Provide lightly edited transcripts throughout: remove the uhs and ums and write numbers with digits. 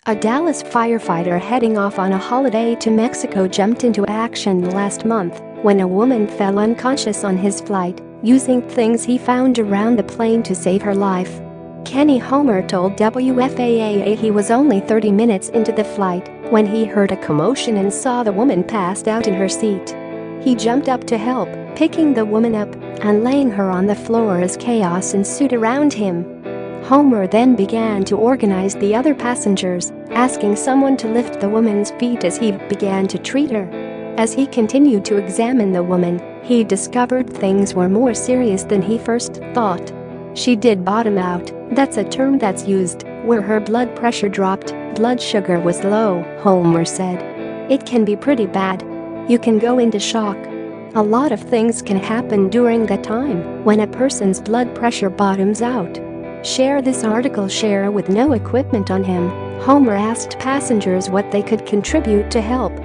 A Dallas firefighter heading off on a holiday to Mexico jumped into action last month when a woman fell unconscious on his flight, using things he found around the plane to save her life. Kenny Homer told WFAA he was only 30 minutes into the flight when he heard a commotion and saw the woman passed out in her seat. He jumped up to help, picking the woman up and laying her on the floor as chaos ensued around him. Homer then began to organize the other passengers, asking someone to lift the woman's feet as he began to treat her. As he continued to examine the woman, he discovered things were more serious than he first thought. She did bottom out, that's a term that's used where her blood pressure dropped, blood sugar was low, Homer said. It can be pretty bad. You can go into shock. A lot of things can happen during that time when a person's blood pressure bottoms out. Share this article. Share with no equipment on him, Homer asked passengers what they could contribute to help.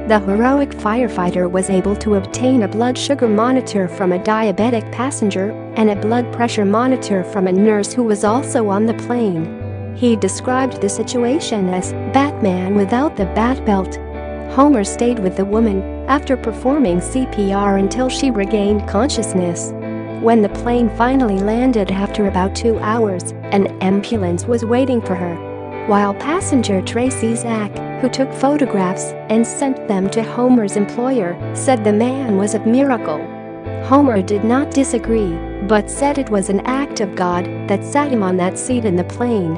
The heroic firefighter was able to obtain a blood sugar monitor from a diabetic passenger and a blood pressure monitor from a nurse who was also on the plane. He described the situation as Batman without the bat belt. Homer stayed with the woman after performing CPR until she regained consciousness. When the plane finally landed after about 2 hours, an ambulance was waiting for her. While passenger Tracy Zach, who took photographs and sent them to Homer's employer, said the man was a miracle. Homer did not disagree, but said it was an act of God that sat him on that seat in the plane.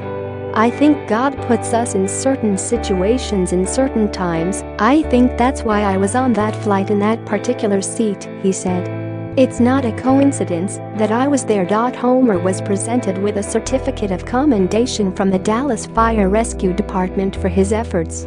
I think God puts us in certain situations in certain times. I think that's why I was on that flight in that particular seat, he said. It's not a coincidence that I was there. Homer was presented with a certificate of commendation from the Dallas Fire Rescue Department for his efforts.